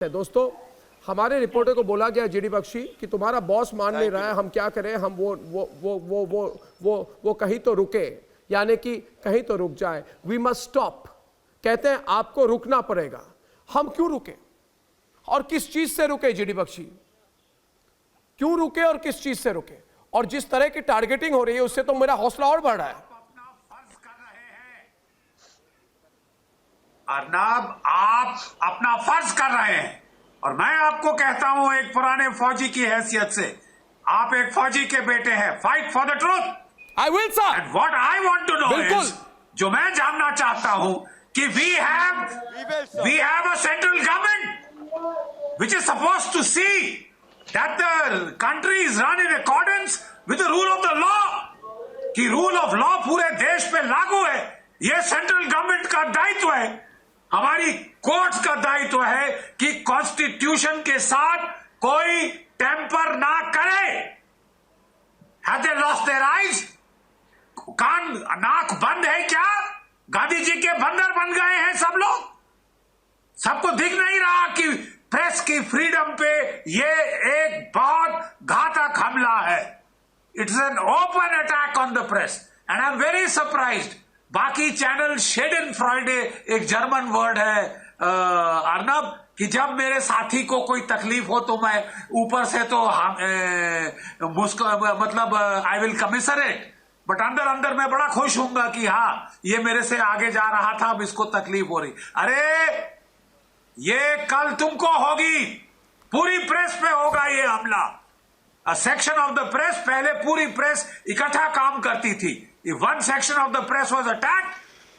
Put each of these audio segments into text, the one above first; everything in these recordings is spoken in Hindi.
दोस्तों, हमारे रिपोर्टर को बोला गया जीडी बख्शी कि तुम्हारा बॉस मान नहीं रहा है, हम क्या करें, हम वो कहीं तो रुके, यानी कि कहीं तो रुक जाए। We must stop. कहते हैं आपको रुकना पड़ेगा। हम क्यों रुके और किस चीज से रुके? जीडी बख्शी, क्यों रुके और किस चीज से रुके? और जिस तरह की टारगेटिंग हो रही है उससे तो मेरा हौसला और बढ़ रहा है। अर्नब, आप अपना फर्ज कर रहे हैं और मैं आपको कहता हूं एक पुराने फौजी की हैसियत से, आप एक फौजी के बेटे हैं। Fight for the truth. I will sir. And what I want to know is, जो मैं जानना चाहता हूं कि we have a central government which is supposed to see that the country is run in accordance with the rule of the law, कि रूल ऑफ लॉ पूरे देश पे लागू है। यह सेंट्रल गवर्नमेंट का दायित्व है, हमारी कोर्ट्स का दायित्व है कि कॉन्स्टिट्यूशन के साथ कोई टेम्पर ना करे। Have they lost their eyes? कान नाक बंद है क्या? गांधी जी के बंदर बन गए हैं सब लोग? सबको दिख नहीं रहा कि प्रेस की फ्रीडम पे ये एक बहुत घातक हमला है। It's an open attack on the press and I am very surprised. बाकी चैनल शेडन फ्राइडे एक जर्मन वर्ड है अर्नब, कि जब मेरे साथी को कोई तकलीफ हो तो मैं ऊपर से तो मतलब आई विल कमिसरेट, बट अंदर अंदर मैं बड़ा खुश हूंगा कि हाँ ये मेरे से आगे जा रहा था, अब इसको तकलीफ हो रही। अरे ये कल तुमको होगी, पूरी प्रेस पे होगा ये हमला। अ सेक्शन ऑफ द प्रेस, पहले पूरी प्रेस इकट्ठा काम करती थी। If one section of the press was attacked,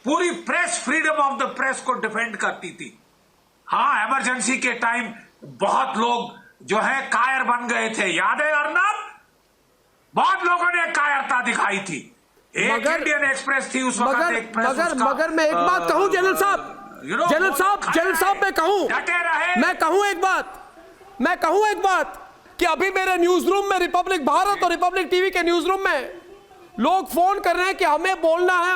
पूरी press freedom of the press को डिफेंड करती थी। हाँ, इमरजेंसी के टाइम बहुत लोग जो है कायर बन गए थे, याद है अर्नब? बहुत लोगों ने कायरता दिखाई थी। एक इंडियन एक्सप्रेस थी उस वक्त, एक प्रेस मगर मैं एक बात कहूं जनरल साहब, जनरल साहब मैं कहूं एक बात कि अभी मेरे न्यूज रूम में, रिपब्लिक भारत और रिपब्लिक टीवी के न्यूज रूम में लोग फोन कर रहे हैं कि हमें बोलना है,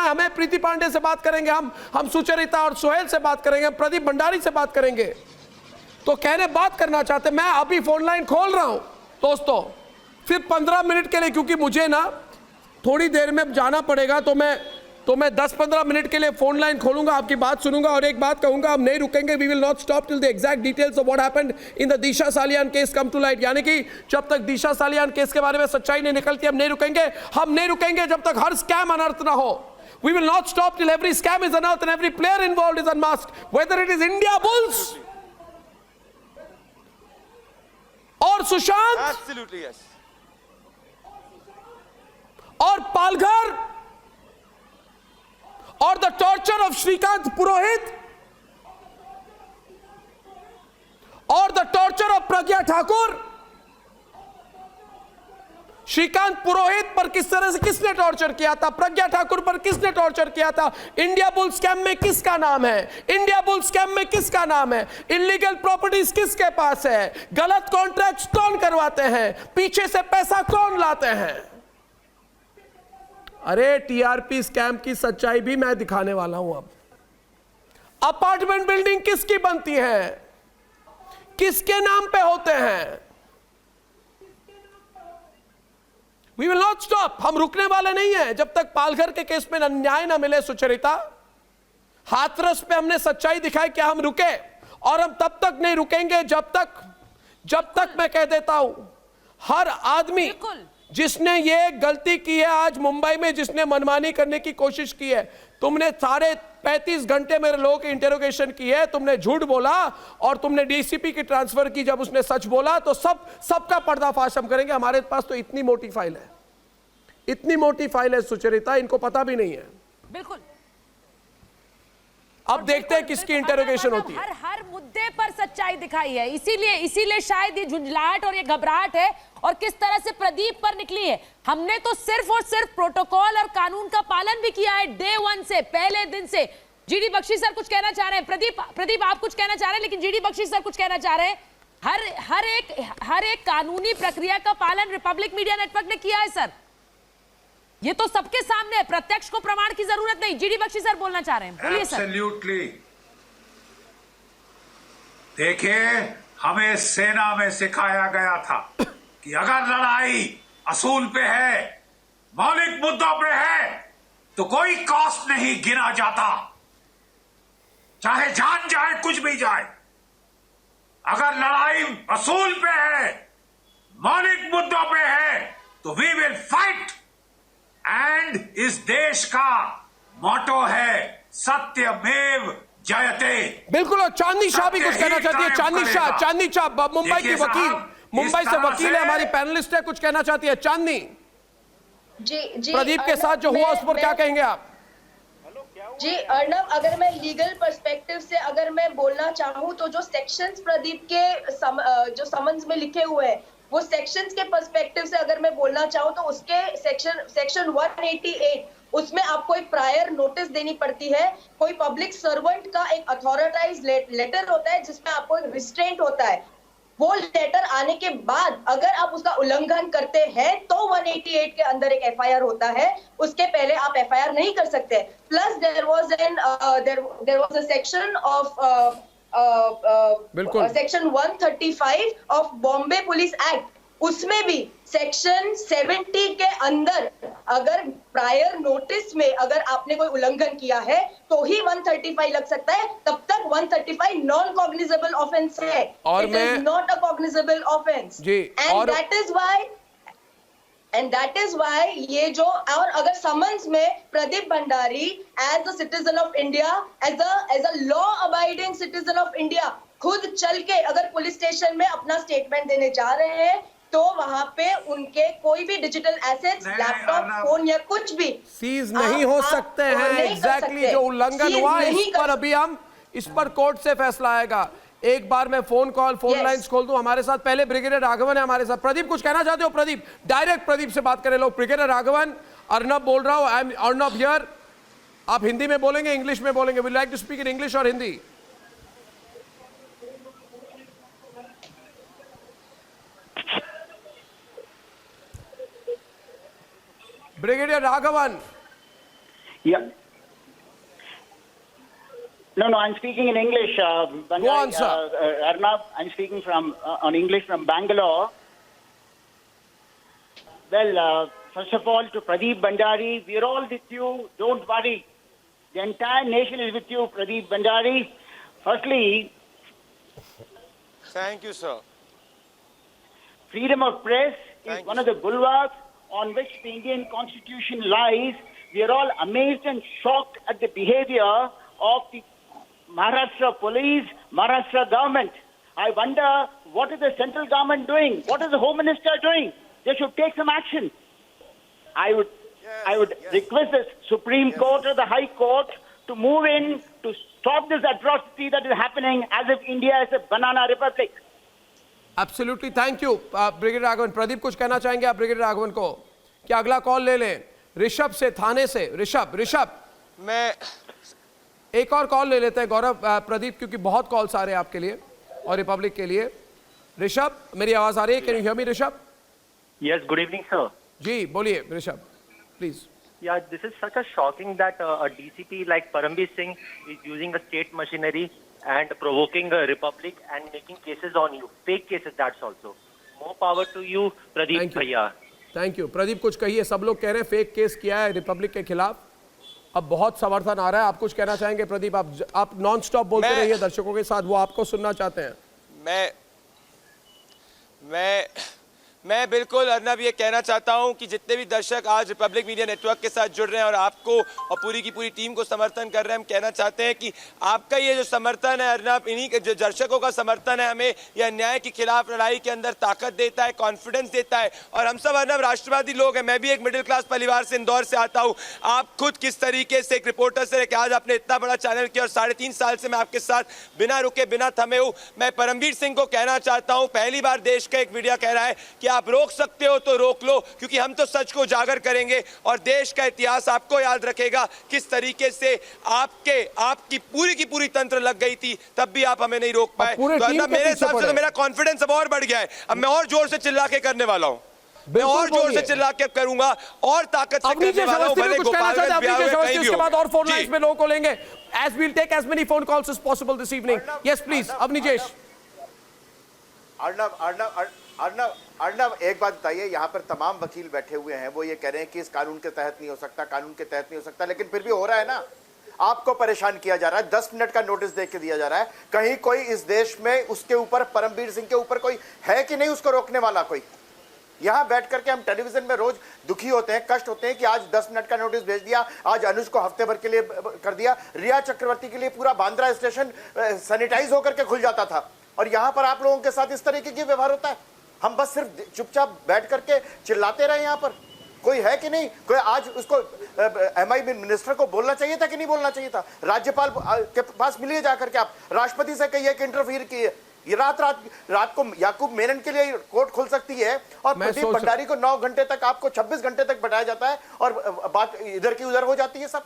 हमें प्रीति पांडे से बात करेंगे, हम सुचरिता और सोहेल से बात करेंगे, प्रदीप भंडारी से बात करेंगे। तो कहने बात करना चाहते, मैं अभी फोन लाइन खोल रहा हूं दोस्तों, सिर्फ 15 मिनट के लिए, क्योंकि मुझे ना थोड़ी देर में जाना पड़ेगा। तो मैं 10-15 मिनट के लिए फोन लाइन खोलूंगा, आपकी बात सुनूंगा और एक बात कहूंगा, हम नहीं रुकेंगे। We will not stop till the exact details of what happened in the Disha Salian case come to light. यानी कि जब तक दिशा सालियान केस के बारे में सच्चाई नहीं निकलती, हम नहीं रुकेंगे जब तक हर स्कैम अनर्थ ना हो। We will not stop till every scam is unearthed and every player involved is unmasked, whether it is India Bulls और सुशांत, Absolutely yes, और पालघर, और द टॉर्चर ऑफ श्रीकांत पुरोहित, और the torture of Pragya Thakur. Shrikant पुरोहित पर किस तरह से किसने टॉर्चर किया था, प्रज्ञा ठाकुर पर किसने टॉर्चर किया था, इंडिया बुल स्कैम में किसका नाम है, इंडिया बुल स्कैम में किसका नाम है, इलीगल प्रॉपर्टीज किसके पास है, गलत कॉन्ट्रैक्ट्स कौन करवाते हैं, पीछे से पैसा कौन लाते हैं। अरे टीआरपी स्कैम की सच्चाई भी मैं दिखाने वाला हूं। अब अपार्टमेंट बिल्डिंग किसकी बनती है, किसके नाम पे होते हैं। वी विल नॉट स्टॉप, हम रुकने वाले नहीं हैं जब तक पालघर के केस में न्याय ना मिले। सुचरिता, हाथरस पे हमने सच्चाई दिखाई, क्या हम रुके? और हम तब तक नहीं रुकेंगे जब तक मैं कह देता हूं, हर आदमी जिसने ये गलती की है आज मुंबई में, जिसने मनमानी करने की कोशिश की है, तुमने सारे 35 घंटे मेरे लोगों की इंटेरोगेशन की है, तुमने झूठ बोला और तुमने डीसीपी की ट्रांसफर की, जब उसने सच बोला तो सबका पर्दाफाश हम करेंगे। हमारे पास तो इतनी मोटी फाइल है सुचरिता, इनको पता भी नहीं है। बिल्कुल, अब देखते हैं किसकी इंटेरोगेशन होती है। हर मुद्दे पर सच्चाई दिखाई है, इसीलिए शायद ये झुंझलाहट और ये घबराहट है, और किस तरह से प्रदीप पर निकली है। हमने तो सिर्फ और सिर्फ प्रोटोकॉल और कानून का पालन भी किया है डे 1 से, पहले दिन से। जीडी बख्शी सर कुछ कहना चाह रहे हैं, प्रदीप आप कुछ कहना चाह रहे हैं, लेकिन जीडी बख्शी सर कुछ कहना चाह रहे हैं। हर एक कानूनी प्रक्रिया का पालन रिपब्लिक मीडिया नेटवर्क ने किया है सर। ये तो सबके सामने है, प्रत्यक्ष को प्रमाण की जरूरत नहीं। जीडी बख्शी सर बोलना चाह रहे हैं, बोलिए सर। एब्सोल्युटली। देखिए, हमें सेना में सिखाया गया था कि अगर लड़ाई असूल पे है, मौलिक मुद्दों पे है, तो कोई कॉस्ट नहीं गिना जाता, चाहे जान जाए कुछ भी जाए। अगर लड़ाई असूल पे है, मौलिक मुद्दों पे है, तो वी विल फाइट। एंड इस देश का मोटो है सत्यमेव जयते। बिल्कुल। और चांदनी शाह भी कुछ कहना चाहती है। चांदनी शाह मुंबई की वकील, मुंबई से वकील है, हमारी पैनलिस्ट है, कुछ कहना चाहती है। चांदनी जी प्रदीप के साथ जो हुआ उस पर क्या कहेंगे आप? जी अर्नब, अगर मैं लीगल पर्सपेक्टिव से अगर मैं बोलना चाहूँ तो जो सेक्शंस प्रदीप के जो समन्स में लिखे हुए हैं, वो सेक्शंस के पर्सपेक्टिव से अगर मैं बोलना चाहूँ तो उसके सेक्शन 188 उसमें आपको एक प्रायर नोटिस देनी पड़ती है। कोई पब्लिक सर्वेंट का एक अथॉराइज्ड लेटर होता है जिसमें आपको एक रिस्ट्रेंट होता है। वो लेटर आने के बाद अगर आप उसका उल्लंघन करते हैं तो 188 के अंदर एक एफआईआर होता है, उसके पहले आप एफआईआर नहीं कर सकते। Plus there was a section of section 135 of Bombay police act, उसमें भी सेक्शन 70 के अंदर अगर प्रायर नोटिस में अगर आपने कोई उल्लंघन किया है तो ही 135 लग सकता है, तब तक 135 नॉन कॉग्निजेबल ऑफेंस है। और it is not a cognizable offence and that is why ये जो, और अगर समन्स में Pradeep Bhandari as a citizen of India, as a law abiding citizen of India खुद चल के अगर पुलिस स्टेशन में अपना स्टेटमेंट देने जा रहे हैं तो वहां पे उनके कोई भी डिजिटल एसेट्स, लैपटॉप, फोन या कुछ भी सीज नहीं हो सकते हैं। एग्जैक्टली जो उल्लंघन हुआ इस पर अभी हम इस पर कोर्ट से फैसला आएगा। एक बार मैं फोन लाइंस खोल दूं। हमारे साथ पहले ब्रिगेडियर राघवन है हमारे साथ। प्रदीप कुछ कहना चाहते हो? प्रदीप डायरेक्ट प्रदीप से बात करें लोग। ब्रिगेडियर राघवन, अर्नब बोल रहा हूं, आई एम अर्नब हियर। आप हिंदी में बोलेंगे, इंग्लिश में बोलेंगे? Would like to speak in English और Hindi? Brigadier Raghavan. Yeah. No, I'm speaking in English. Go on, sir. Arnab, I'm speaking on English from Bangalore. Well, first of all, to Pradeep Bhandari, we're all with you. Don't worry. The entire nation is with you, Pradeep Bhandari. Firstly, thank you, sir. Freedom of press is one of the bulwarks on which the Indian Constitution lies. We are all amazed and shocked at the behavior of the Maharashtra police, Maharashtra government. I wonder, what is the central government doing? What is the Home Minister doing? They should take some action. I would request the Supreme Court or the High Court to move in to stop this atrocity that is happening as if India is a banana republic. Absolutely, thank you brigadier Raghavan. Pradeep कुछ कहना चाहेंगे आप ब्रिगेडियर राघवन को? क्या अगला कॉल ले लें? ऋषभ से, थाने से। ऋषभ मैं एक और कॉल ले लेते हैं गौरव, प्रदीप, क्योंकि बहुत कॉल्स आ रहे हैं आपके लिए और रिपब्लिक के लिए। ऋषभ, मेरी आवाज आ रही है? Can you hear me Rishabh? Yes, good evening, sir. जी बोलिए Rishabh, please. Yeah, this is such a shocking that a DCP like Paramveer Singh is using a state machinery and provoking the republic and making cases on you, fake cases. That's also. More power to you, Pradeep Bhaiya. Thank you. Pradeep कुछ कहिए। सब लोग कह रहे हैं फेक केस किया है रिपब्लिक के खिलाफ, अब बहुत समर्थन आ रहा है। आप कुछ कहना चाहेंगे प्रदीप? आप नॉन स्टॉप बोलते रहिए दर्शकों के साथ, वो आपको सुनना चाहते हैं। मैं बिल्कुल अर्नब ये कहना चाहता हूं कि जितने भी दर्शक आज रिपब्लिक मीडिया नेटवर्क के साथ जुड़ रहे हैं और आपको और पूरी की पूरी टीम को समर्थन कर रहे हैं, हम कहना चाहते हैं कि आपका ये जो समर्थन है अर्नब, इन्हीं के जो दर्शकों का समर्थन है, हमें यह अन्याय के खिलाफ लड़ाई के अंदर ताकत देता है, कॉन्फिडेंस देता है। और हम सब अर्नब राष्ट्रवादी लोग हैं। मैं भी एक मिडिल क्लास परिवार से इंदौर से आता हूँ। आप खुद किस तरीके से एक रिपोर्टर से लेकर आज आपने इतना बड़ा चैनल किया और 3.5 साल से मैं आपके साथ बिना रुके बिना थमे हूँ। मैं परमवीर सिंह को कहना चाहता हूँ, पहली बार देश का एक मीडिया कह रहा है कि आप रोक सकते हो तो रोक लो, क्योंकि हम तो सच को उजागर करेंगे और देश का इतिहास आपको याद रखेगा किस तरीके से आपकी पूरी की पूरी तंत्र लग गई थी, तब भी आप हमें नहीं रोक पाए। तो मेरे हिसाब से तो मेरा कॉन्फिडेंस अब और बढ़ गया है। अब मैं और जोर से चिल्ला के करने वाला हूँ, मैं और जोर से चिल्ला के करूंगा और ताकत से करने वाला हूं। भले गोपालगंज उसके बाद और फोन लाइन्स में लोगों को लेंगे। As we'll take as many phone calls as possible this evening. Yes, please, Avnijesh. Arnab एक बात बताइए, यहाँ पर तमाम वकील बैठे हुए हैं, वो ये कह रहे हैं कि इस कानून के तहत नहीं हो सकता, कानून के तहत नहीं हो सकता, लेकिन फिर भी हो रहा है ना। आपको परेशान किया जा रहा है, 10 मिनट का नोटिस देख के दिया जा रहा है। कहीं कोई इस देश में उसके ऊपर, परमवीर सिंह के ऊपर कोई है कि नहीं उसको रोकने वाला कोई? यहां बैठ करके हम टेलीविजन में रोज दुखी होते हैं, कष्ट होते हैं कि आज 10 मिनट का नोटिस भेज दिया, आज अनुज को हफ्ते भर के लिए कर दिया, रिया चक्रवर्ती के लिए पूरा बांद्रा स्टेशन सैनिटाइज होकर के खुल जाता था, और यहां पर आप लोगों के साथ इस तरीके की व्यवहार होता है। हम बस सिर्फ चुपचाप बैठ करके चिल्लाते रहे। यहां पर कोई है कि नहीं? कोई आज उसको एमआई मिनिस्टर को बोलना चाहिए था कि नहीं बोलना चाहिए था? राज्यपाल के पास मिलिए जाकर के, आप राष्ट्रपति से कहिए कि इंटरफीयर किए। ये रात को याकूब मेनन के लिए कोर्ट खुल सकती है, और प्रदीप भंडारी को 9 घंटे तक, आपको 26 घंटे तक बैठाया जाता है, और बात इधर की उधर हो जाती है सब।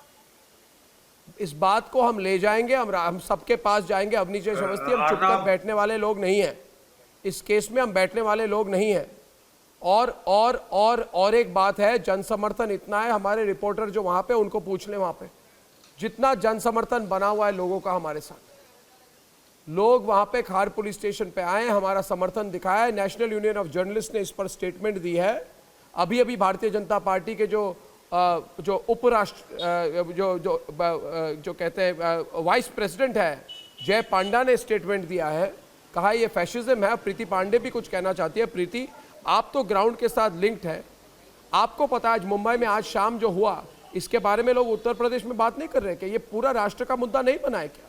इस बात को हम ले जाएंगे, हम सबके पास जाएंगे। अवनी जैसे समझती हम चुपचाप बैठने वाले लोग नहीं हैं, इस केस में हम बैठने वाले लोग नहीं हैं। और एक बात है, जन समर्थन इतना है, हमारे रिपोर्टर जो वहां पे, उनको पूछ लें वहां पे जितना जन समर्थन बना हुआ है लोगों का हमारे साथ। लोग वहां पे खार पुलिस स्टेशन पे आए, हमारा समर्थन दिखाया है। नेशनल यूनियन ऑफ जर्नलिस्ट ने इस पर स्टेटमेंट दी है। अभी भारतीय जनता पार्टी के जो उपराष्ट्र जो कहते हैं वाइस प्रेसिडेंट है जय पांडा ने स्टेटमेंट दिया है, कहा ये फैशिज्म है। प्रीति पांडे भी कुछ कहना चाहती है। प्रीति, आप तो ग्राउंड के साथ लिंक्ड है, आपको पता है आज मुंबई में आज शाम जो हुआ, इसके बारे में लोग उत्तर प्रदेश में बात नहीं कर रहे कि ये पूरा राष्ट्र का मुद्दा नहीं बना है क्या?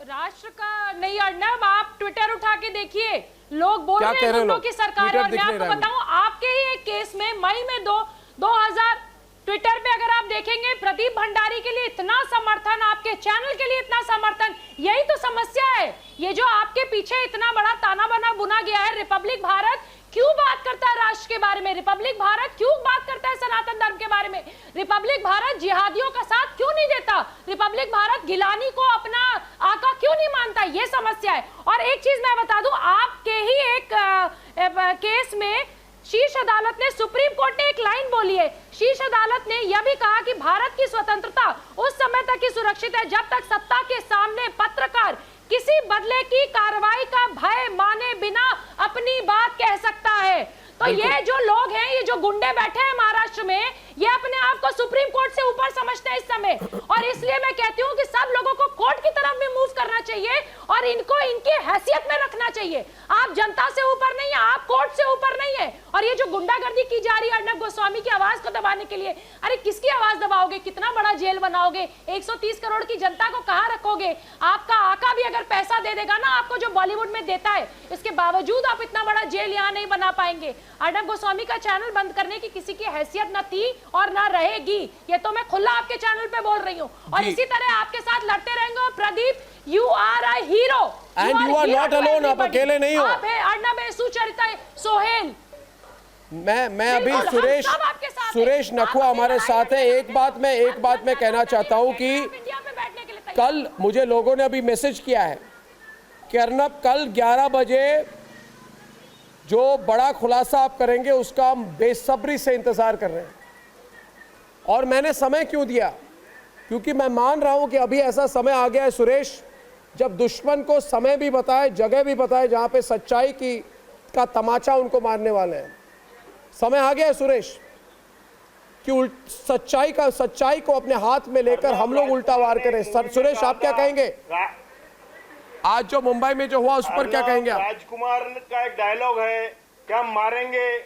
राष्ट्र का नहीं अर्नब, आप ट्विटर उठा के देखिए, लोग बोल रहे हैं गुंडों की सरकार है। और मैं आपको बताऊं, आपके ही एक केस में मई में 2000 ट्विटर पे अगर आप देखेंगे, प्रदीप भंडारी के लिए इतना समर्थन, आपके चैनल के लिए इतना समर्थन। यही तो समस्या है, ये जो आपके पीछे इतना बड़ा ताना बाना बुना गया है। रिपब्लिक भारत क्यों बात करता है राष्ट्र के बारे में? रिपब्लिक भारत क्यों बात करता है सनातन धर्म के बारे में? रिपब्लिक भारत जिहादियों का साथ क्यों नहीं देता? रिपब्लिक भारत गिलानी को अपना आका क्यों नहीं मानता? ये समस्या है। और एक चीज मैं बता दूं, आपके ही एक केस में शीर्ष अदालत ने, सुप्रीम कोर्ट ने एक लाइन बोली है। शीर्ष अदालत ने यह भी कहा कि भारत की स्वतंत्रता उस समय तक ही सुरक्षित है जब तक सत्ता के सामने पत्रकार किसी बदले की कार्रवाई का भय माने बिना अपनी बात कह सकता है। तो ये जो लोग हैं, ये जो गुंडे बैठे हैं महाराष्ट्र में, ये अपने आप को सुप्रीम कोर्ट से ऊपर समझते हैं इस समय। और इसलिए मैं कहती हूँ कि सब लोगों को कोर्ट की तरफ भी मूव करना चाहिए और इनको इनकी हैसियत में रखना चाहिए। आप जनता से ऊपर नहीं है, आप कोर्ट से ऊपर नहीं है। और ये जो गुंडागर्दी की जा रही है अर्नब गोस्वामी की आवाज को दबाने के लिए, अरे किसकी आवाज दबाओगे? कितना बड़ा जेल बनाओगे? 130 करोड़ की जनता को कहाँ रखोगे? आपका आका भी अगर पैसा दे देगा ना आपको, जो बॉलीवुड में देता है, इसके बावजूद आप इतना बड़ा जेल यहाँ नहीं बना पाएंगे। अर्नब गोस्वामी का चैनल बंद करने की किसी की हैसियत न थी और ना रहेगी। ये तो मैं खुला आपके चैनल पे बोल रही हूँ। और इसी तरह आपके साथ लड़ते रहेंगे। और Pradeep, you are a hero and you are not alone. आप अकेले नहीं हो। आप है अर्नब है, सुचरिता है, सोहेल, मैं अभी सुरेश नखवा हमारे साथ है। एक बात मैं कहना चाहता हूँ कि कल मुझे लोगों ने अभी मैसेज किया है कि अर्नब कल 11 बजे जो बड़ा खुलासा आप करेंगे उसका हम बेसब्री से इंतजार कर रहे हैं। और मैंने समय क्यों दिया? क्योंकि मैं मान रहा हूं कि अभी ऐसा समय आ गया है सुरेश, जब दुश्मन को समय भी बताए, जगह भी बताए, जहां पे सच्चाई का तमाचा उनको मारने वाले हैं। समय आ गया है सुरेश कि सच्चाई को अपने हाथ में लेकर हम लोग उल्टा वार करें। सुरेश, आप क्या कहेंगे? आज जो मुंबई में जो हुआ उस पर क्या कहेंगे आप? राजकुमार का एक डायलॉग है कि हम मारेंगे,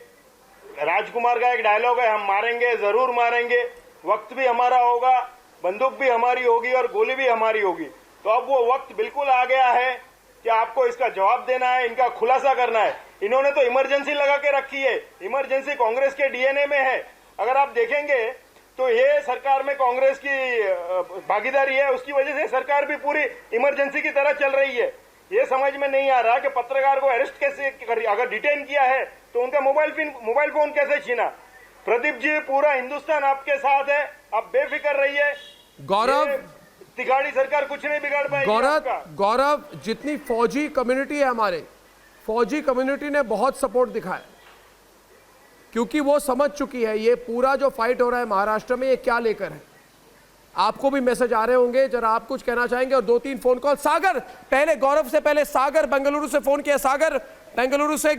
राजकुमार का एक डायलॉग है, हम मारेंगे, जरूर मारेंगे, वक्त भी हमारा होगा, बंदूक भी हमारी होगी और गोली भी हमारी होगी। तो अब वो वक्त बिल्कुल आ गया है कि आपको इसका जवाब देना है, इनका खुलासा करना है। इन्होंने तो इमरजेंसी लगा के रखी है, इमरजेंसी कांग्रेस के डीएनए में है। अगर आप देखेंगे तो ये सरकार में कांग्रेस की भागीदारी है, उसकी वजह से सरकार भी पूरी इमरजेंसी की तरह चल रही है। ये समझ में नहीं आ रहा कि पत्रकार को अरेस्ट कैसे, अगर डिटेन किया है तो उनका मोबाइल फोन कैसे छीना। प्रदीप जी, पूरा हिंदुस्तान आपके साथ है, आप बेफिक्र रहिए। गौरव, तिगाड़ी सरकार कुछ नहीं बिगाड़ पाएगी। गौरव, जितनी फौजी कम्युनिटी है, हमारे फौजी कम्युनिटी ने बहुत सपोर्ट दिखाया, क्योंकि वो समझ चुकी है ये पूरा जो फाइट हो रहा है महाराष्ट्र में ये क्या लेकर है। आपको भी मैसेज आ रहे होंगे, जरा आप कुछ कहना चाहेंगे। और 2-3 फोन कॉल। सागर, पहले गौरव से पहले सागर बेंगलुरु से फोन किया। सागर बेंगलुरु से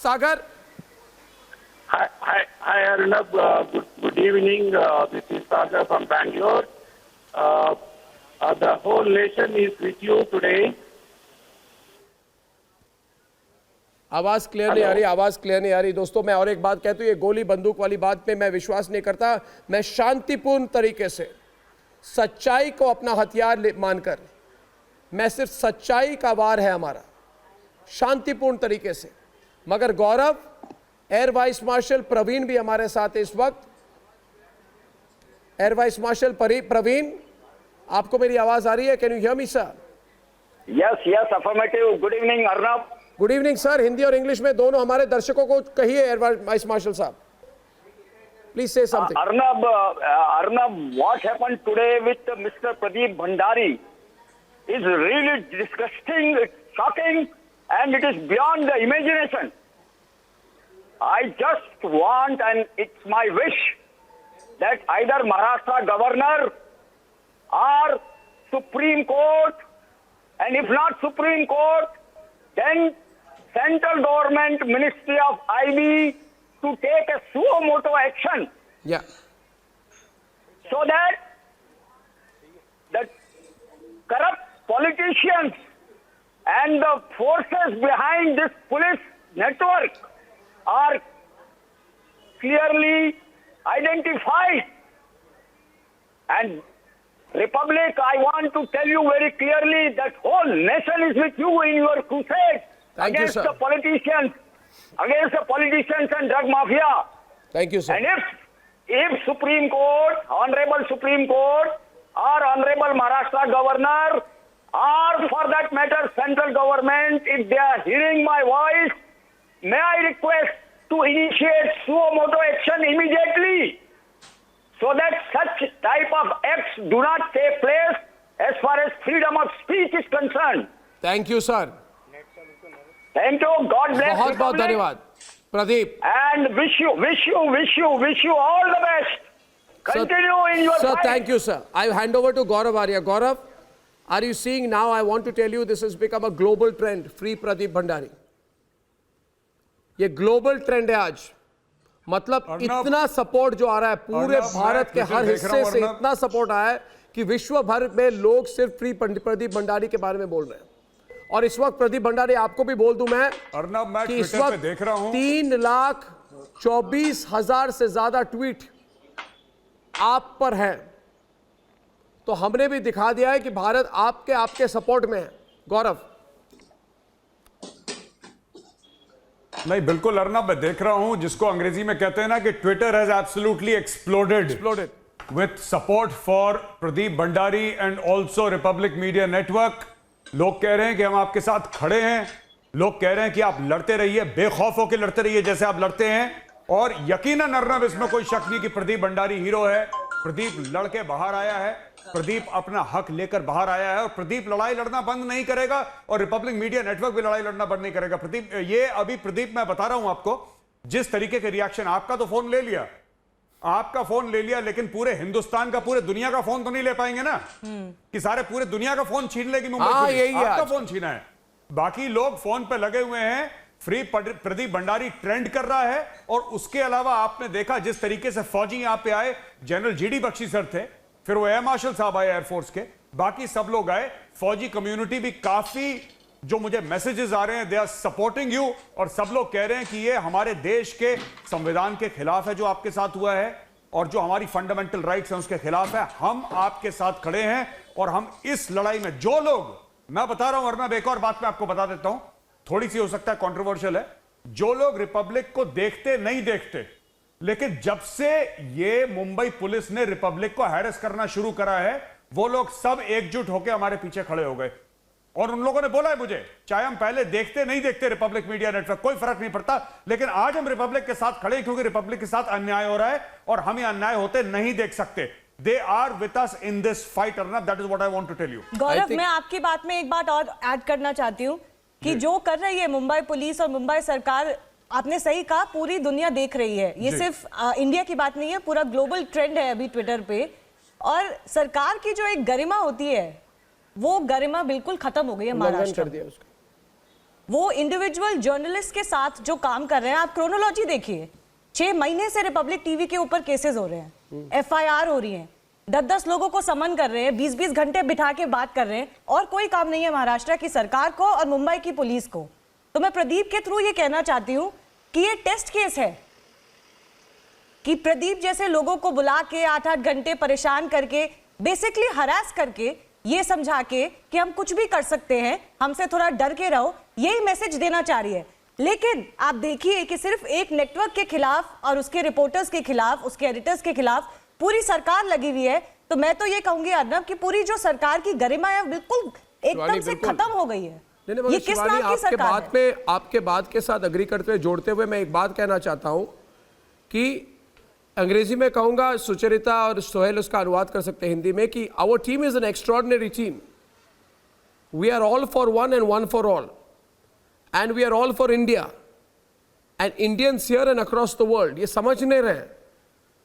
सागर। Hi Arnab, good evening. This is Sagar from Bangalore. The whole nation is with you today. आवाज क्लियर नहीं आ रही, आवाज क्लियर नहीं आ रही। दोस्तों मैं और एक बात कहता हूं, ये गोली बंदूक वाली बात पे मैं विश्वास नहीं करता। मैं शांतिपूर्ण तरीके से सच्चाई को अपना हथियार मानकर, मैं सिर्फ सच्चाई का वार है हमारा, शांतिपूर्ण तरीके से। मगर गौरव, एयर वाइस मार्शल प्रवीण भी हमारे साथ है इस वक्त। एयर वाइस मार्शल प्रवीण, आपको मेरी आवाज आ रही है? Can you hear me sir? Yes, affirmative. Good evening Arnab. Good evening sir. Hindi और इंग्लिश में दोनों हमारे दर्शकों को कहिए। एयर वाइस मार्शल साहब, प्लीज से something. Arnab, what happened today with Mr. Pradeep Bhandari is really disgusting, it's shocking, and it is beyond the imagination. I just want, and it's my wish, that either Maharashtra governor or Supreme Court, and if not Supreme Court, then central government, Ministry of IB, to take a suo moto action. Yeah. So that the corrupt politicians and the forces behind this police network are clearly identified. And Republic, I want to tell you very clearly that whole nation is with you in your crusade against the politicians, and drug mafia. Thank you, sir. And if Supreme Court, Honorable Supreme Court, or Honorable Maharashtra Governor, or for that matter central government, if they are hearing my voice, may I request to initiate suo moto action immediately, so that such type of acts do not take place as far as freedom of speech is concerned. Thank you, sir. Thank you. God bless. बहुत बहुत धन्यवाद Pradeep. And wish you all the best. Continue in your Sir, fight. thank you, sir. I hand over to Gaurav Arya. Gaurav, are you seeing now? I want to tell you, this has become a global trend. Free Pradeep Bhandari. ये ग्लोबल ट्रेंड है आज। मतलब इतना सपोर्ट जो आ रहा है पूरे भारत के हर हिस्से से, इतना सपोर्ट आया है कि विश्व भर में लोग सिर्फ फ्री प्रदीप भंडारी के बारे में बोल रहे हैं। और इस वक्त प्रदीप भंडारी, आपको भी बोल दूं मैं कि इस वक्त 3,24,000 से ज्यादा ट्वीट आप पर है। तो हमने भी दिखा दिया है कि भारत आपके सपोर्ट में है। गौरव। नहीं, बिल्कुल अर्नब, मैं देख रहा हूं जिसको अंग्रेजी में कहते हैं ना कि Twitter has absolutely exploded with support for Pradeep Bhandari and also Republic media network. लोग कह रहे हैं कि हम आपके साथ खड़े हैं। लोग कह रहे हैं कि आप लड़ते रहिए, बेखौफ होकर लड़ते रहिए जैसे आप लड़ते हैं। और यकीनन अर्नब, इसमें कोई शक नहीं कि प्रदीप भंडारी हीरो है। प्रदीप लड़के बाहर आया है, प्रदीप अपना हक लेकर बाहर आया है और प्रदीप लड़ाई लड़ना बंद नहीं करेगा और रिपब्लिक मीडिया नेटवर्क भी लड़ाई लड़ना बंद नहीं करेगा। प्रदीप, ये अभी प्रदीप मैं बता रहा हूं आपको, जिस तरीके के रिएक्शन, आपका तो फोन ले लिया, आपका फोन ले लिया, लेकिन पूरे हिंदुस्तान का, पूरे दुनिया का फोन तो नहीं ले पाएंगे ना कि सारे पूरे दुनिया का फोन छीन लेगी मुंबई पुलिस। आपका फोन छीना है, बाकी लोग फोन पे लगे हुए हैं। फ्री प्रदीप भंडारी ट्रेंड कर रहा है। और उसके अलावा आपने देखा जिस तरीके से फौजी यहां पे आए, जनरल जीडी बख्शी सर थे, फिर वो एयर मार्शल साहब आए एयरफोर्स के, बाकी सब लोग आए। फौजी कम्युनिटी भी काफी, जो मुझे मैसेजेस आ रहे हैं, दे आर सपोर्टिंग यू। और सब लोग कह रहे हैं कि ये हमारे देश के संविधान के खिलाफ है जो आपके साथ हुआ है, और जो हमारी फंडामेंटल राइट्स हैं उसके खिलाफ है। हम आपके साथ खड़े हैं और हम इस लड़ाई में जो लोग, मैं बता रहा हूं अर्नब, एक और बात मैं आपको बता देता हूं, थोड़ी सी हो सकता है कंट्रोवर्शियल है। जो लोग रिपब्लिक को देखते नहीं देखते, लेकिन जब से ये मुंबई पुलिस ने रिपब्लिक को हैरेस करना शुरू करा है, वो लोग सब एकजुट होकर हमारे पीछे खड़े हो गए। और उन लोगों ने बोला है मुझे, चाहे हम पहले देखते नहीं देखते रिपब्लिक मीडिया नेटवर्क, कोई फर्क नहीं पड़ता, लेकिन आज हम रिपब्लिक के साथ खड़े क्योंकि रिपब्लिक के साथ अन्याय हो रहा है और हम ये अन्याय होते नहीं देख सकते। They are with us in this fight, Arnab. That is what I want to tell you. गौरव, मैं आपकी बात में एक बात और ऐड करना चाहती हूँ कि जो कर रही है मुंबई पुलिस और मुंबई सरकार, आपने सही कहा, पूरी दुनिया देख रही है। ये सिर्फ इंडिया की बात नहीं है, पूरा ग्लोबल ट्रेंड है अभी ट्विटर पे और सरकार की जो एक गरिमा होती है वो गरिमा बिल्कुल खत्म हो गई है महाराष्ट्र कर दिया उसका। वो इंडिविजुअल जर्नलिस्ट के साथ जो काम कर रहे हैं, आप क्रोनोलॉजी देखिए, 6 महीने से रिपब्लिक टीवी के ऊपर केसेस हो रहे हैं, FIR हो रही हैं, 10-10 लोगों को समन कर रहे हैं, 20-20 घंटे बिठा के बात कर रहे हैं, और कोई काम नहीं है महाराष्ट्र की सरकार को और मुंबई की पुलिस को। तो मैं प्रदीप के थ्रू ये कहना चाहती हूँ कि ये टेस्ट केस है कि प्रदीप जैसे लोगों को बुला के 8-8 घंटे परेशान करके, बेसिकली हरास करके, ये समझा के कि हम कुछ भी कर सकते हैं, हमसे थोड़ा डर के रहो, यही मैसेज देना चाह रही है। लेकिन आप देखिए कि सिर्फ एक नेटवर्क के खिलाफ और उसके रिपोर्टर्स के खिलाफ, उसके एडिटर्स के खिलाफ पूरी सरकार लगी हुई है। तो मैं तो ये कहूंगी अर्नब कि पूरी जो सरकार की गरिमा है बिल्कुल एकदम से खत्म हो गई है। ये किस नाम की सरकार है? आपके बात के साथ अग्री करते हुए, जोड़ते हुए मैं एक बात कहना चाहता हूं कि अंग्रेजी में कहूंगा, सुचरिता और सोहेल उसका अनुवाद कर सकते हैं हिंदी में, कि our team is an extraordinary team, we are all for one and one for all, and we are all for India and Indians here and across the world. ये समझ नहीं रहे,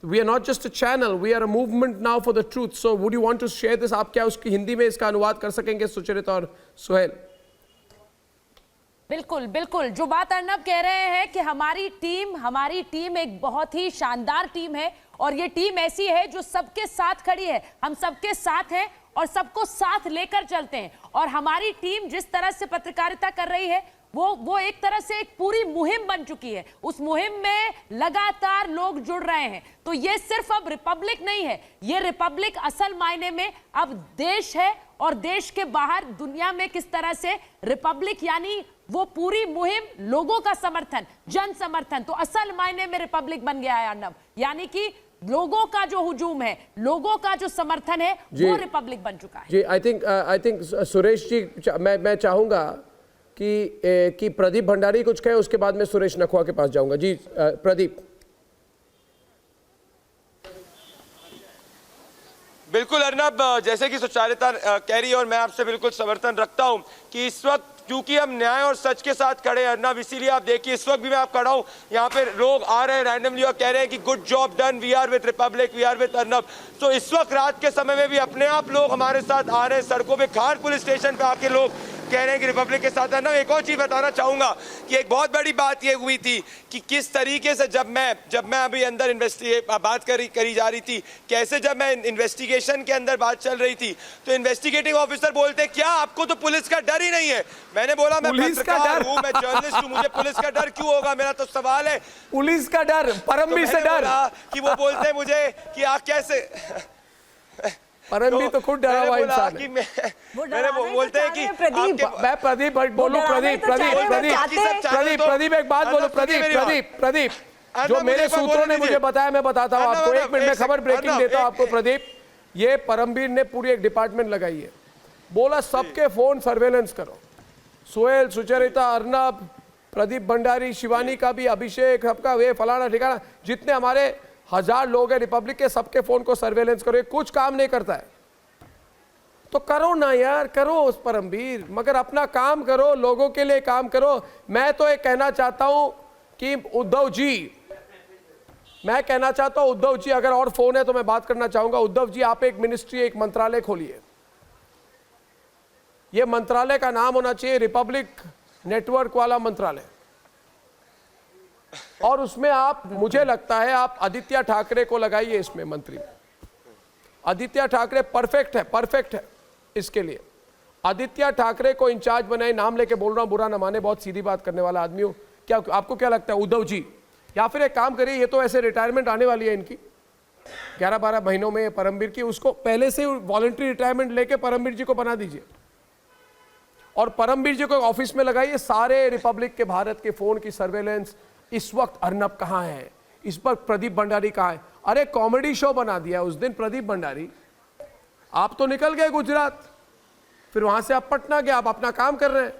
we are not just a channel, we are a movement now for the truth. So would you want to share this? आप क्या उसकी हिंदी में इसका अनुवाद कर सकेंगे, सुचरिता और सोहेल? बिल्कुल बिल्कुल, जो बात अर्नब कह रहे हैं कि हमारी टीम एक बहुत ही शानदार टीम है, और ये टीम ऐसी है जो सबके साथ खड़ी है, हम सबके साथ हैं और सबको साथ लेकर चलते हैं। और हमारी टीम जिस तरह से पत्रकारिता कर रही है वो एक तरह से एक पूरी मुहिम बन चुकी है, उस मुहिम में लगातार लोग जुड़ रहे हैं। तो ये सिर्फ अब रिपब्लिक नहीं है, ये रिपब्लिक असल मायने में अब देश है, और देश के बाहर दुनिया में किस तरह से रिपब्लिक यानी वो पूरी मुहिम, लोगों का समर्थन, जन समर्थन, तो असल मायने में रिपब्लिक बन गया है अर्नब। यानी कि लोगों का जो हुजूम है, लोगों का जो समर्थन है, वो रिपब्लिक बन चुका है। जी, आई थिंक सुरेश जी, मैं चाहूंगा कि प्रदीप भंडारी कुछ कहे, उसके बाद मैं सुरेश नखवा के पास जाऊंगा। जी प्रदीप। बिल्कुल अर्नब, जैसे कि सुचारिता कह रही है और मैं आपसे बिल्कुल समर्थन रखता हूं कि इस वक्त क्योंकि हम न्याय और सच के साथ खड़े हैं अर्नब, इसीलिए आप देखिए इस वक्त भी मैं आप खड़ा हूं, यहाँ पे लोग आ रहे हैं रैंडमली और कह रहे हैं कि good job done, we are with Republic, we are with Arnab. तो इस वक्त रात के समय में भी अपने आप लोग हमारे साथ आ रहे हैं, सड़कों पे खार पुलिस स्टेशन पे आके लोग कह रहे हैं कि रिपब्लिक के साथ है ना। एक और चीज बताना चाहूंगा कि एक बहुत बड़ी बात ये हुई थी कि किस तरीके से जब मैं अभी अंदर बात करी जा रही थी, कैसे जब मैं इन्वेस्टिगेशन के अंदर बात चल रही थी तो इन्वेस्टिगेटिव ऑफिसर बोलते क्या आपको तो पुलिस का डर ही नहीं है। मैंने बोला मैं पत्रकार हूं, मैं जर्नलिस्ट हूं, मुझे पुलिस का डर क्यों होगा? मेरा तो सवाल है पुलिस का डर, परमबीर से डर कि वो बोलते हैं मुझे कि आप कैसे, परमबीर तो खुद डरा हुआ इंसान है। मैंने बोलते हैं कि मैं प्रदीप बोलूं, प्रदीप एक बात बोलो, प्रदीप जो मेरे सूत्रों ने मुझे बताया, मैं बताता हूं आपको, 1 मिनट में खबर ब्रेकिंग देता हूं आपको। प्रदीप, ये परमबीर ने पूरी एक डिपार्टमेंट लगाई है, बोला सबके फोन सर्वेलेंस करो, सोहेल, सुचरिता, अर्नब, प्रदीप भंडारी, शिवानी का भी, अभिषेक, सबका वे फलाना ठिकाना, जितने हमारे 1000 लोग हैं रिपब्लिक के, सबके फोन को सर्वेलेंस करो। कुछ काम नहीं करता है तो करो ना यार, करो उस परमबीर, मगर अपना काम करो, लोगों के लिए काम करो। मैं तो एक कहना चाहता हूं कि उद्धव जी, मैं कहना चाहता हूं उद्धव जी, अगर और फोन है तो मैं बात करना चाहूंगा। उद्धव जी, आप एक मिनिस्ट्री, एक मंत्रालय खोलिए, यह मंत्रालय का नाम होना चाहिए रिपब्लिक नेटवर्क वाला मंत्रालय, और उसमें आप, मुझे लगता है आप आदित्य ठाकरे को लगाइए इसमें मंत्री। आदित्य ठाकरे परफेक्ट है इसके लिए। आदित्य ठाकरे को इंचार्ज बनाए, नाम लेके बोल रहा हूं, बुरा न माने, बहुत सीधी बात करने वाला आदमी हूं। क्या आपको क्या लगता है उद्धव जी? या फिर एक काम करिए, ये तो ऐसे रिटायरमेंट आने वाली है इनकी 11-12 महीनों में परमबीर की, उसको पहले से वॉलंटरी रिटायरमेंट लेके परमबीर जी को बना दीजिए, और परमबीर जी को ऑफिस में लगाइए, सारे रिपब्लिक के, भारत के फोन की सर्वेलेंस। इस वक्त अर्नब कहां है, इस पर प्रदीप भंडारी कहां है? अरे कॉमेडी शो बना दिया उस दिन प्रदीप भंडारी, आप तो निकल गए गुजरात, फिर वहां से आप पटना गए, आप अपना काम कर रहे हैं।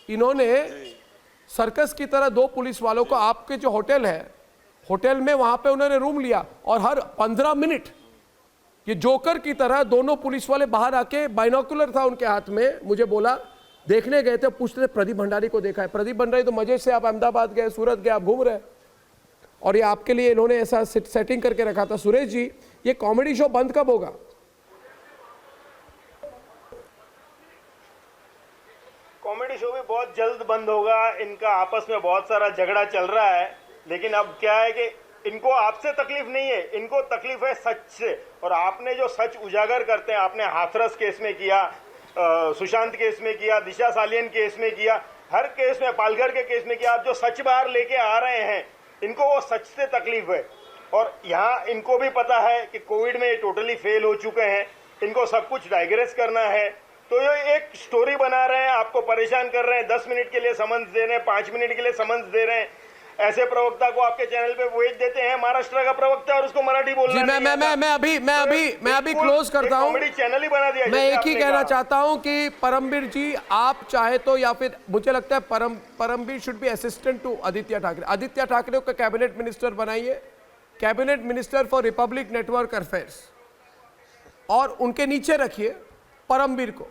इन्होंने सर्कस की तरह 2 पुलिस वालों को, आपके जो होटल है, होटल में वहां पे उन्होंने रूम लिया, और हर 15 मिनट ये जोकर की तरह दोनों पुलिस वाले बाहर आके, बाइनोकुलर था उनके हाथ में, मुझे बोला, देखने गए थे, पूछते थे प्रदीप भंडारी को देखा है? प्रदीप भंडारी तो मजे से आप अहमदाबाद गए, सूरत गए, आप घूम रहे, और ये आपके लिए इन्होंने ऐसा सेटिंग करके रखा था। सुरेश जी, ये कॉमेडी शो बंद कब होगा? कॉमेडी शो भी बहुत जल्द बंद होगा। इनका आपस में बहुत सारा झगड़ा चल रहा है, लेकिन अब क्या है कि इनको आपसे तकलीफ नहीं है, इनको तकलीफ है सच से। और आपने जो सच उजागर करते हैं, आपने हाथरस केस में किया, सुशांत केस में किया, दिशा सालियन केस में किया, हर केस में, पालघर के केस में किया। आप जो सच बाहर लेके आ रहे हैं, इनको वो सच से तकलीफ है। और यहाँ इनको भी पता है कि कोविड में ये टोटली फेल हो चुके हैं, इनको सब कुछ डाइग्रेस करना है। तो ये एक स्टोरी बना रहे हैं, आपको परेशान कर रहे हैं, 10 मिनट के लिए समन्स दे रहे हैं, 5 मिनट के लिए समन्स दे रहे हैं। ऐसे प्रवक्ता को आपके चैनल पे भेज देते हैं, महाराष्ट्र का प्रवक्ता, और उसको मराठी बोलना जी, मैं अभी क्लोज करता हूं। कॉमेडी चैनल ही बना दिया। मैं एक ही कहना चाहता हूं कि परमबीर जी, आप चाहे तो, या फिर मुझे लगता है Parambir should be assistant to Aditya Thackeray. Aditya Thackeray को कैबिनेट मिनिस्टर बनाइए, cabinet minister for Republic network affairs, और उनके नीचे रखिए परमबीर को,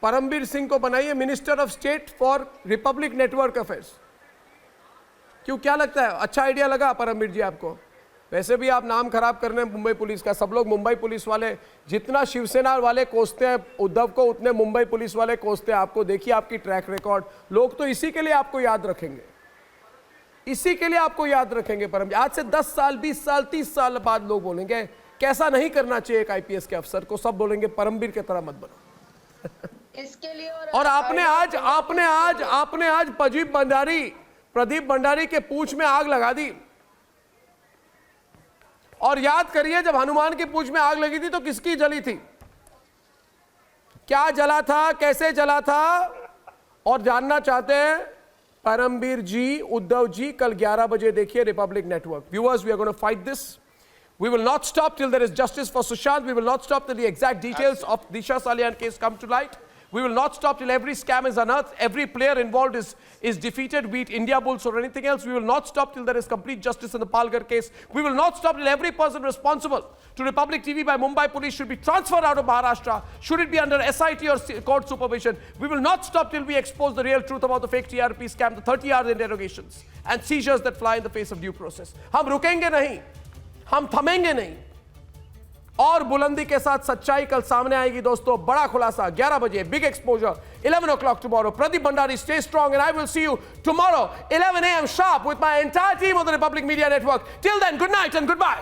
परमबीर सिंह को बनाइए minister of state for Republic network affairs. क्यों, क्या लगता है, अच्छा आइडिया लगा परमबीर जी आपको? वैसे भी आप नाम खराब कर रहे हैं मुंबई पुलिस का। सब लोग मुंबई पुलिस वाले, जितना शिवसेना वाले कोसते हैं उद्धव को, उतने मुंबई पुलिस वाले कोसते हैं आपको। देखिए आपकी ट्रैक रिकॉर्ड, लोग तो इसी के लिए आपको याद रखेंगे, इसी के लिए आपको याद रखेंगे परमबीर। आज से 10 साल, 20 साल, 30 साल बाद लोग बोलेंगे कैसा नहीं करना चाहिए एक आईपीएस के अफसर को, सब बोलेंगे परमबीर की तरह मत बनो। इसके लिए और आपने आज प्रदीप भंडारी के पूंछ में आग लगा दी। और याद करिए, जब हनुमान की पूंछ में आग लगी थी तो किसकी जली थी, क्या जला था, कैसे जला था? और जानना चाहते हैं परमबीर जी, उद्धव जी, कल 11 बजे देखिए Republic network. Viewers, we are going to fight this. We will not stop till there is justice for Sushant. We will not stop till the exact details of Disha Salian case come to light. We will not stop till every scam is unearthed, every player involved is defeated, be it India Bulls or anything else. We will not stop till there is complete justice in the Palghar case. We will not stop till every person responsible to Republic TV by Mumbai police should be transferred out of Maharashtra, should it be under SIT or court supervision. We will not stop till we expose the real truth about the fake TRP scam, the 30-hour interrogations and seizures that fly in the face of due process. हम रुकेंगे नहीं, हम थमेंगे नहीं, और बुलंदी के साथ सच्चाई कल सामने आएगी दोस्तों। बड़ा खुलासा 11 बजे, big exposure 11 o'clock tomorrow. Pradeep Bhandari, stay strong, and I will see you tomorrow 11 a.m. sharp with my entire team on the Republic Media Network. Till then, good night and goodbye.